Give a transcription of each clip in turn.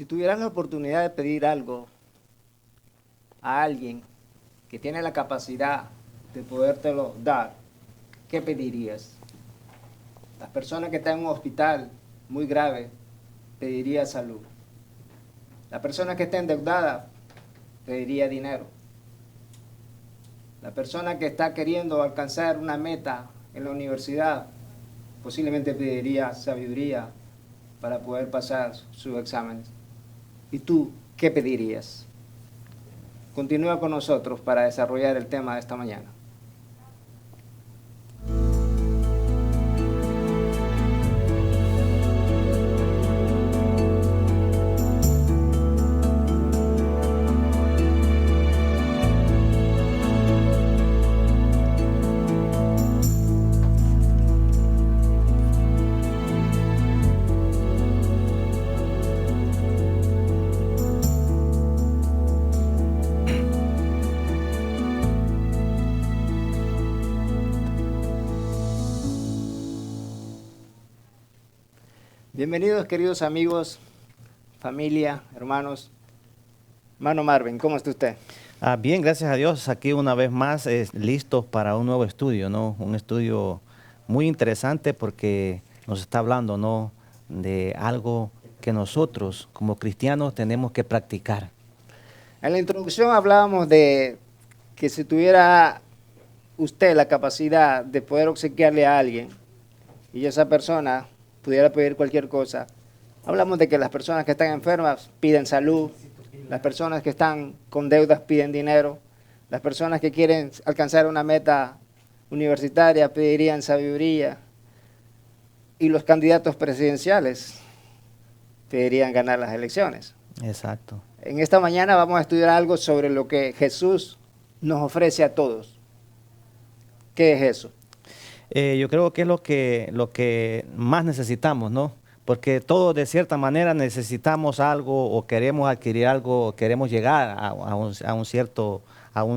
Si tuvieras la oportunidad de pedir algo a alguien que tiene la capacidad de podértelo dar, ¿qué pedirías? Las personas que están en un hospital muy grave pediría salud. La persona que está endeudada pediría dinero. La persona que está queriendo alcanzar una meta en la universidad posiblemente pediría sabiduría para poder pasar sus exámenes. ¿Y tú qué pedirías? Continúa con nosotros para desarrollar el tema de esta mañana. Bienvenidos, queridos amigos, familia, hermanos. Hermano Marvin, ¿cómo está usted? Bien, gracias a Dios. Aquí una vez más listos para un nuevo estudio, ¿no? Un estudio muy interesante porque nos está hablando, ¿no?, de algo que nosotros como cristianos tenemos que practicar. En la introducción hablábamos de que si tuviera usted la capacidad de poder obsequiarle a alguien y esa persona pudiera pedir cualquier cosa, hablamos de que las personas que están enfermas piden salud, las personas que están con deudas piden dinero, las personas que quieren alcanzar una meta universitaria pedirían sabiduría y los candidatos presidenciales pedirían ganar las elecciones. Exacto. En esta mañana vamos a estudiar algo sobre lo que Jesús nos ofrece a todos. ¿Qué es eso? Yo creo que es lo que más necesitamos, ¿no? Porque todos de cierta manera necesitamos algo o queremos adquirir algo, o queremos llegar a un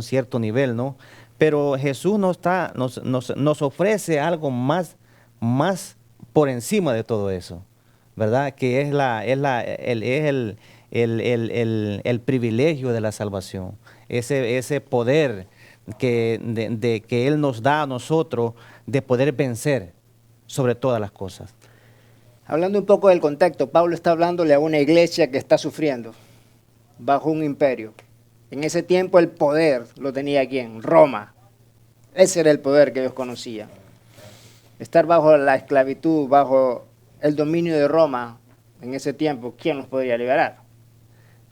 cierto nivel, ¿no? Pero Jesús nos ofrece algo más por encima de todo eso, ¿verdad? Que es el privilegio de la salvación, ese poder que Él nos da a nosotros de poder vencer sobre todas las cosas. Hablando un poco del contexto, Pablo está hablándole a una iglesia que está sufriendo bajo un imperio. En ese tiempo el poder lo tenía ¿quién? Roma. Ese era el poder que ellos conocían. Estar bajo la esclavitud, bajo el dominio de Roma en ese tiempo, ¿quién los podría liberar?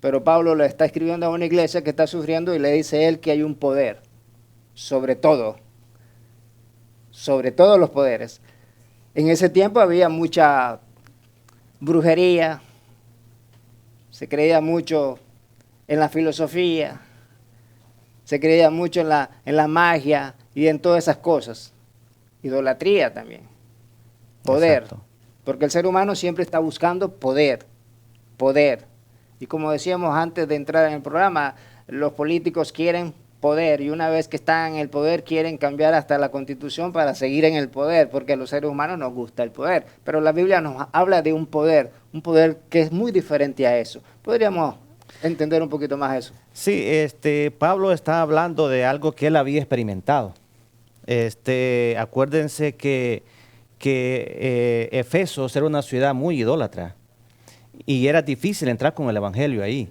Pero Pablo le está escribiendo a una iglesia que está sufriendo y le dice a él que hay un poder sobre todos los poderes. En ese tiempo había mucha brujería, se creía mucho en la filosofía, se creía mucho en la magia y en todas esas cosas. Idolatría también, poder, Exacto. porque el ser humano siempre está buscando poder. Y como decíamos antes de entrar en el programa, los políticos quieren poder y una vez que están en el poder quieren cambiar hasta la Constitución para seguir en el poder, porque a los seres humanos nos gusta el poder. Pero la Biblia nos habla de un poder que es muy diferente a eso. ¿Podríamos entender un poquito más eso? Sí, Pablo está hablando de algo que él había experimentado. Acuérdense que Efesos era una ciudad muy idólatra y era difícil entrar con el evangelio ahí.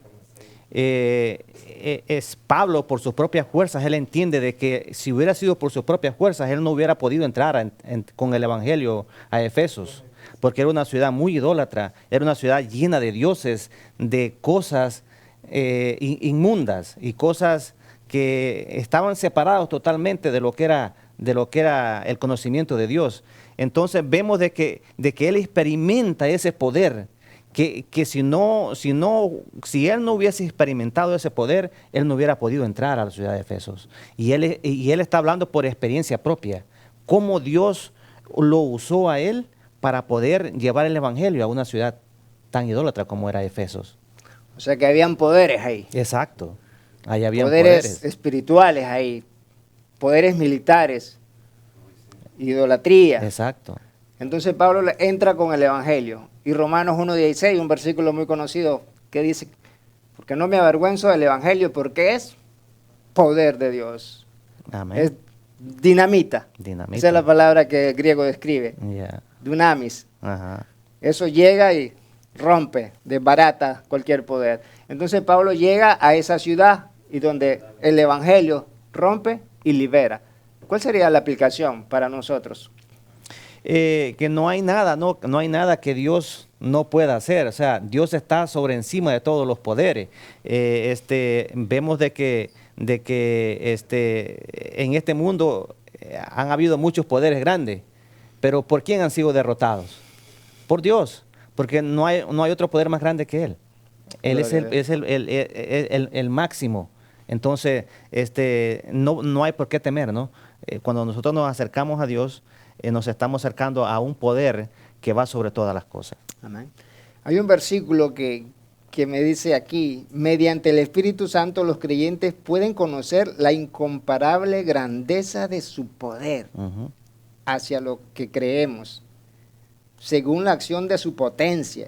Es Pablo por sus propias fuerzas, él entiende de que si hubiera sido por sus propias fuerzas, él no hubiera podido entrar con el evangelio a Efesos, porque era una ciudad muy idólatra, era una ciudad llena de dioses, de cosas inmundas y cosas que estaban separados totalmente de lo que era el conocimiento de Dios. Entonces vemos de que él experimenta ese poder, que si él no hubiese experimentado ese poder, él no hubiera podido entrar a la ciudad de Efesos. Y él está hablando por experiencia propia, cómo Dios lo usó a él para poder llevar el evangelio a una ciudad tan idólatra como era Efesos. O sea que habían poderes ahí. Exacto, ahí habían Poderes espirituales ahí, poderes militares, idolatría. Exacto. Entonces Pablo entra con el evangelio. Y Romanos 1:16, un versículo muy conocido, qué dice? Porque no me avergüenzo del Evangelio, porque es poder de Dios. Amén. Es dinamita. Dinamita. Esa es la palabra que el griego describe. Ya. Dunamis. Ajá. Eso llega y rompe, desbarata cualquier poder. Entonces Pablo llega a esa ciudad y donde el Evangelio rompe y libera. ¿Cuál sería la aplicación para nosotros? Que no hay nada, no hay nada que Dios no pueda hacer. O sea, Dios está sobre encima de todos los poderes. Vemos de que en este mundo han habido muchos poderes grandes, pero ¿por quién han sido derrotados? Por Dios, porque no hay otro poder más grande que Él. Él es Gloria a Dios. el máximo. Entonces, no hay por qué temer, ¿no? Cuando nosotros nos acercamos a Dios, nos estamos acercando a un poder que va sobre todas las cosas. Amén. Hay un versículo que me dice aquí, mediante el Espíritu Santo los creyentes pueden conocer la incomparable grandeza de su poder Ujú. hacia lo que creemos, según la acción de su potencia.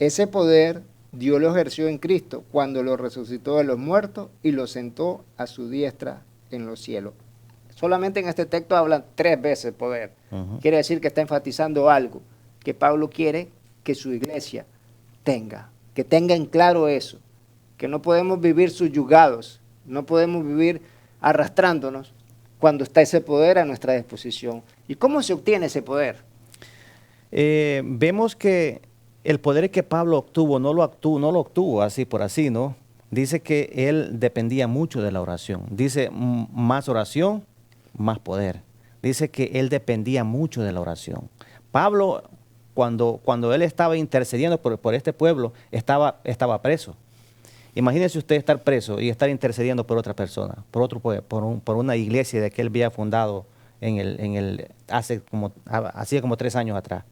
Ese poder Dios lo ejerció en Cristo cuando lo resucitó de los muertos y lo sentó a su diestra en los cielos. Solamente en este texto hablan 3 veces poder. Ujú. Quiere decir que está enfatizando algo que Pablo quiere que su iglesia tenga, que tenga en claro eso, que no podemos vivir subyugados, no podemos vivir arrastrándonos cuando está ese poder a nuestra disposición. ¿Y cómo se obtiene ese poder? Vemos que el poder que Pablo obtuvo no lo obtuvo así por así, ¿no? Dice que él dependía mucho de la oración. Dice, más oración, más poder. Dice que él dependía mucho de la oración. Pablo, cuando él estaba intercediendo por este pueblo, estaba preso. Imagínese usted estar preso y estar intercediendo por otra persona, por otro pueblo, por una iglesia de que él había fundado hacía como 3 años atrás.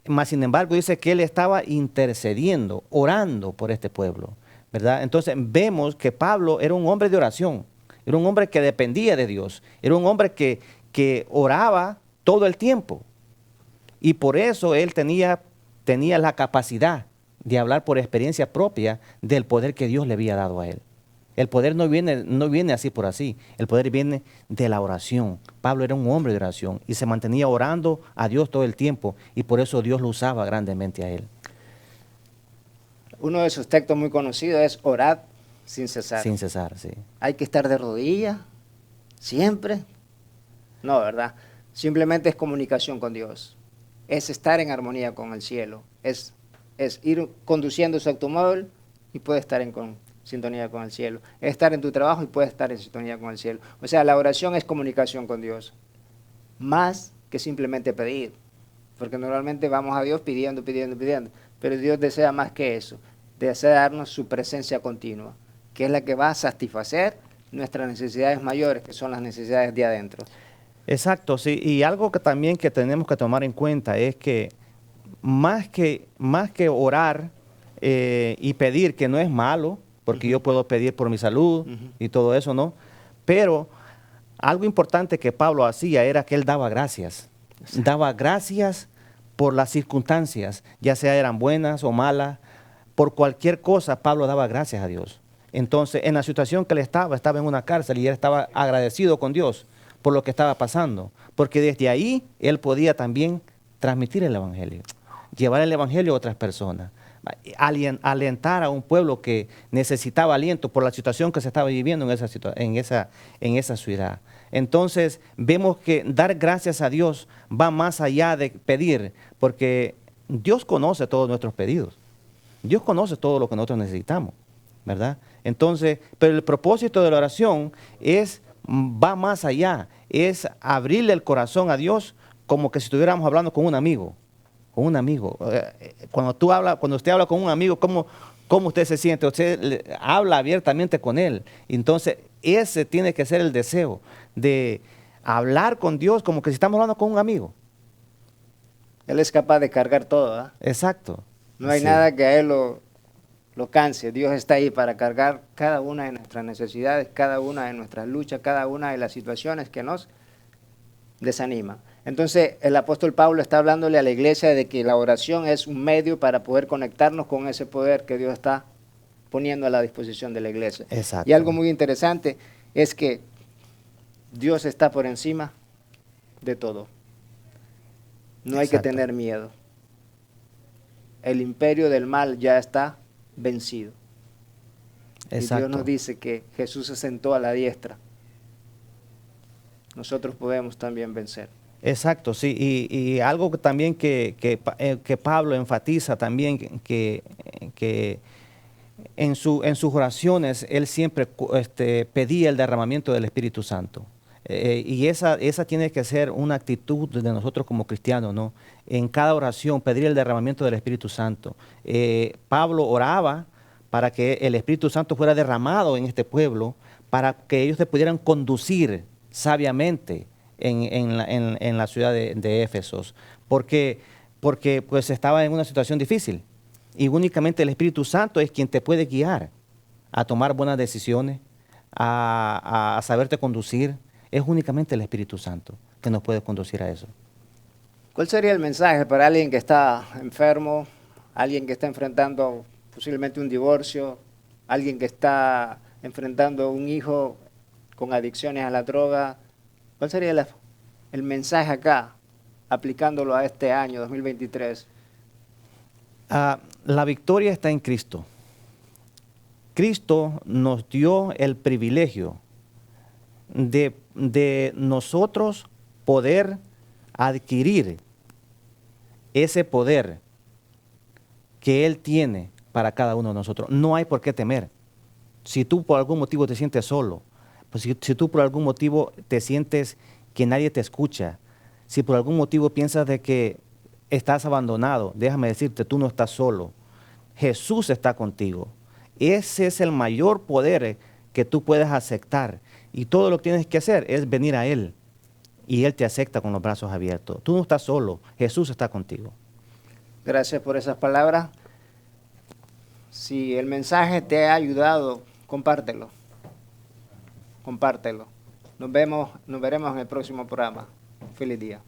Más sin embargo, dice que él estaba intercediendo, orando por este pueblo, ¿verdad? Entonces vemos que Pablo era un hombre de oración, era un hombre que dependía de Dios, era un hombre que oraba todo el tiempo. Y por eso él tenía la capacidad de hablar por experiencia propia del poder que Dios le había dado a él. El poder no viene así por así, el poder viene de la oración. Pablo era un hombre de oración y se mantenía orando a Dios todo el tiempo y por eso Dios lo usaba grandemente a él. Uno de sus textos muy conocidos es orad sin cesar. Sin cesar, sí. Hay que estar de rodillas siempre. No, ¿verdad? Simplemente es comunicación con Dios. Es estar en armonía con el cielo. Es ir conduciendo su automóvil y puede estar en sintonía con el cielo. Es estar en tu trabajo y puedes estar en sintonía con el cielo. O sea, la oración es comunicación con Dios. Más que simplemente pedir. Porque normalmente vamos a Dios pidiendo. Pero Dios desea más que eso. Desea darnos su presencia continua, que es la que va a satisfacer nuestras necesidades mayores, que son las necesidades de adentro. Exacto, sí. Y algo que también que tenemos que tomar en cuenta es que más que orar y pedir, que no es malo, porque yo puedo pedir por mi salud y todo eso, ¿no? Pero algo importante que Pablo hacía era que él daba gracias. Daba gracias por las circunstancias, ya sea eran buenas o malas, por cualquier cosa Pablo daba gracias a Dios. Entonces, en la situación que él estaba en una cárcel y él estaba agradecido con Dios por lo que estaba pasando, porque desde ahí él podía también transmitir el Evangelio, llevar el Evangelio a otras personas, alentar a un pueblo que necesitaba aliento por la situación que se estaba viviendo en esa ciudad. Entonces vemos que dar gracias a Dios va más allá de pedir, porque Dios conoce todos nuestros pedidos, Dios conoce todo lo que nosotros necesitamos, ¿verdad? Entonces, pero el propósito de la oración va más allá, es abrirle el corazón a Dios como que si estuviéramos hablando con un amigo. Con un amigo. Cuando usted habla con un amigo, ¿cómo usted se siente? Usted habla abiertamente con él. Entonces, ese tiene que ser el deseo de hablar con Dios como que si estamos hablando con un amigo. Él es capaz de cargar todo, ¿verdad? Exacto. No hay Sí. nada que a él lo canse. Dios está ahí para cargar cada una de nuestras necesidades, cada una de nuestras luchas, cada una de las situaciones que nos desaniman. Entonces, el apóstol Pablo está hablándole a la iglesia de que la oración es un medio para poder conectarnos con ese poder que Dios está poniendo a la disposición de la iglesia. Exacto. Y algo muy interesante es que Dios está por encima de todo. No hay que Exacto. tener miedo. El imperio del mal ya está vencido. Y Dios Exacto. nos dice que Jesús se sentó a la diestra. Nosotros podemos también vencer. Exacto, sí, y algo también que Pablo enfatiza también, que en sus oraciones él siempre pedía el derramamiento del Espíritu Santo. Y esa tiene que ser una actitud de nosotros como cristianos, ¿no? En cada oración pedir el derramamiento del Espíritu Santo. Pablo oraba para que el Espíritu Santo fuera derramado en este pueblo, para que ellos se pudieran conducir sabiamente en la ciudad de Éfesos, porque pues estaba en una situación difícil y únicamente el Espíritu Santo es quien te puede guiar a tomar buenas decisiones, a saberte conducir. Es únicamente el Espíritu Santo que nos puede conducir a eso. ¿Cuál sería el mensaje para alguien que está enfermo, alguien que está enfrentando posiblemente un divorcio, alguien que está enfrentando un hijo con adicciones a la droga? ¿Cuál sería el mensaje acá, aplicándolo a este año 2023? La victoria está en Cristo. Cristo nos dio el privilegio de nosotros poder adquirir ese poder que Él tiene para cada uno de nosotros. No hay por qué temer. Si tú por algún motivo te sientes solo, pues si tú por algún motivo te sientes que nadie te escucha, si por algún motivo piensas de que estás abandonado, déjame decirte, tú no estás solo. Jesús está contigo. Ese es el mayor poder que tú puedes aceptar. Y todo lo que tienes que hacer es venir a Él. Y Él te acepta con los brazos abiertos. Tú no estás solo, Jesús está contigo. Gracias por esas palabras. Si el mensaje te ha ayudado, compártelo. Compártelo. Nos veremos en el próximo programa. Feliz día.